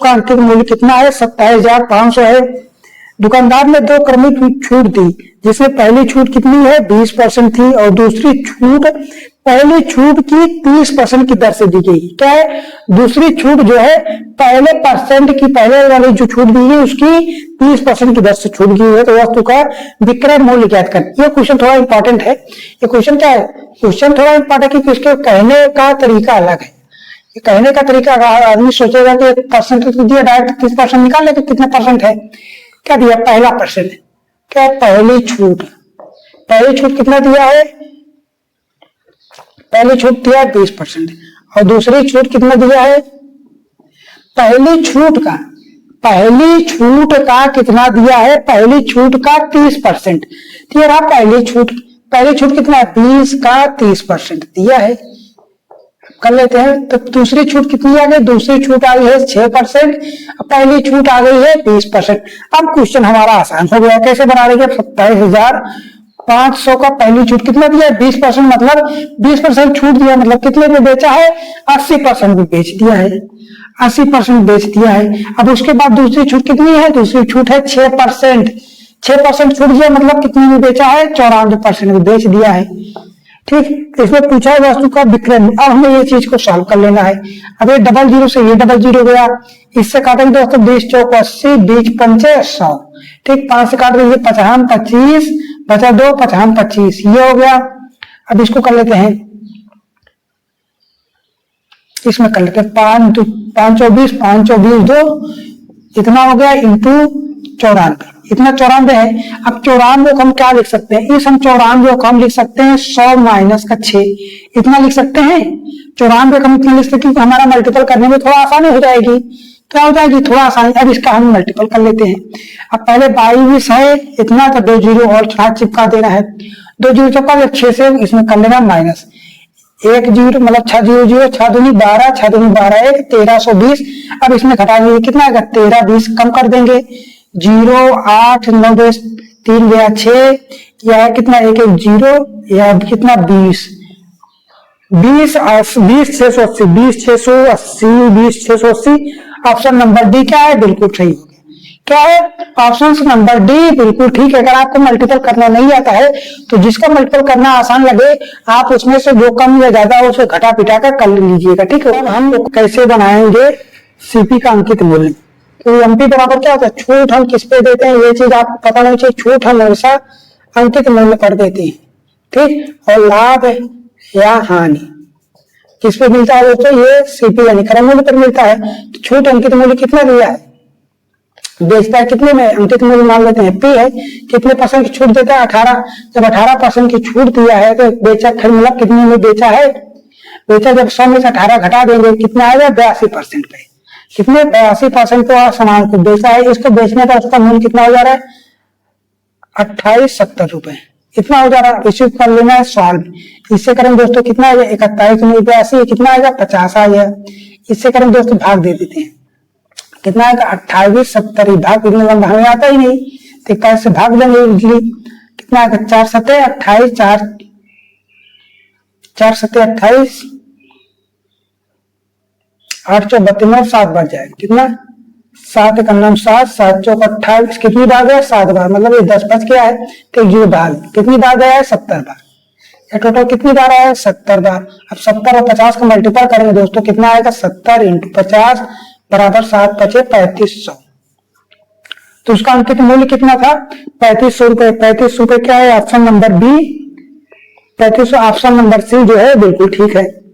उसका अंकित मूल्य कितना है? 27,500 है। दुकानदार ने 2 क्रमिक छूट दी, जिसमें पहली छूट कितनी है? 20% थी और दूसरी छूट पहली छूट की 30% की दर से दी गई। क्या है? दूसरी छूट जो है पहले परसेंट की, पहले वाली जो छूट दी है उसकी 30% की दर से छूट दी है। तो वस्तु का विक्रय मूल्य ज्ञात कर। ये क्वेश्चन थोड़ा इंपॉर्टेंट है। ये क्वेश्चन क्या है? क्वेश्चन थोड़ा इंपॉर्टेंट है क्योंकि इसके कहने का तरीका अलग है। कहने का तरीका, आदमी सोचेगा कि परसेंट तो दिया, डायरेक्ट 30% निकाल ले तो कितना परसेंट है? क्या दिया? पहला परसेंट। क्या? पहली छूट। पहली छूट कितना दिया है? पहली छूट दिया है 20% और दूसरी छूट कितना दिया है? पहली छूट का कितना दिया है? पहली छूट का 30%। तो ये रहा पहली छूट कितना है? 20 का 30% दिया है। कर लेते हैं। तो दूसरी छूट कितनी आ गई? दूसरी छूट आ गई है 6%, पहली छूट आ गई है 20%। अब क्वेश्चन हमारा आसान हो गया। कैसे बना रहे? 27,500 का पहली छूट कितना दिया है? 20%, मतलब 20% छूट दिया, मतलब कितने में बेचा है? 80% में बेच दिया है। 80% बेच दिया है। अब उसके बाद दूसरी छूट कितनी है? दूसरी छूट है 6%। 6% छूट दिया, मतलब कितने में बेचा है? 94% में बेच दिया है। ठीक, इसमें पूछा है वस्तु का विक्रय। अब हमें ये चीज को सॉल्व कर लेना है। अब ये 00 से ये 00 गया, इससे काटेंगे दोस्तों 20 चौक 80, 20 पंचे 100। ठीक, 5 से काट दीजिए 55 25, बचा 2 55 25, ये हो गया। अब इसको कर लेते हैं, इसमें कर लेते हैं 5 24 5 24 2, इतना हो गया इंटू 94, इतना 94 है। अब 94 को हम क्या लिख सकते हैं? इस हम 94 को हम लिख सकते हैं 100 माइनस का 6, इतना लिख सकते हैं। 94 को हम इतना लिख सकते हैं क्योंकि हमारा मल्टीपल करने में थोड़ा आसानी हो जाएगी। क्या हो जाएगी? थोड़ा आसानी। अब इसका हम मल्टीपल कर लेते हैं। अब पहले 22 है इतना, तो 2 जीरो और चिपका देना है। 2 जीरो चिपका 6 से इसमें कर लेना माइनस 1 जीरो, मतलब 6 0 0, 6 दूनी 12, 6 दूनी 12 1, 1320। अब इसमें घटा दीजिए, कितना आएगा? 13 20 कम कर देंगे, 0 8 9 2 3 गया 6, यह कितना? 1 1 0, यह कितना? 20 20 20 680, 20 680, 20 680। ऑप्शन नंबर डी क्या है? बिल्कुल सही हो गया। क्या है? ऑप्शन नंबर डी बिल्कुल ठीक है। अगर आपको मल्टीपल करना नहीं आता है तो जिसका मल्टीपल करना आसान लगे आप उसमें से जो कम या ज्यादा उसे घटा पिटा कर लीजिएगा। ठीक है, हम कैसे बनाएंगे सीपी का अंकित मूल्य? तो एमपी बराबर क्या होता है? छूट हम किस पे देते हैं ये चीज आपको पता होनी चाहिए। छूट हम हमेशा अंकित मूल्य पर देते हैं। ठीक, और लाभ या हानि किस पे मिलता है दोस्तों? ये सीपी यानी क्रय मूल्य पर मिलता है। तो छूट अंकित मूल्य कितना दिया है? बेचता है कितने में? अंकित मूल्य मान लेते हैं पी है। कितने परसेंट की छूट देता है? 18। जब 18% की छूट दिया है तो बेचा, मतलब कितने में बेचा है? बेचा जब 100 में से 18 घटा देंगे कितना आएगा? 82% पे। कितने? 82% तो सामान को बेचा है। इसको बेचने का उसका मूल्य कितना हो जा रहा है? 2870 रुपए, इतना हो जा रहा है। इसे कर लेना है सॉल्व। इससे करेंगे दोस्तों कितना आएगा? 41 में 82 कितना आएगा? 50 आ गया। इससे करेंगे दोस्तों भाग दे देते हैं, कितना आएगा? 2870। भाग कितने लंबा हमें आता ही नहीं, तो 41 से भाग देंगे इजली। कितना आएगा? 4 7 28, 4 7 28, 8 चौ 32, 7 बढ़ जाएगा। कितना? 7 का नाम 7, 7 चौक 28, कितनी बार गया? 7 बार, मतलब ये 10 बच गया है तो ये बार कितनी बार गया है? 70 बार। ये टोटल कितनी बार आया है? 70 बार। अब 70 और 50 का मल्टीपल करेंगे दोस्तों, कितना आएगा? 70 × 50 बराबर 7 5 3500। तो उसका अंकित मूल्य कितना था? 3500 रुपए। 3500 रुपए क्या है? Option number B 3500। Option number C जो है बिल्कुल ठीक है।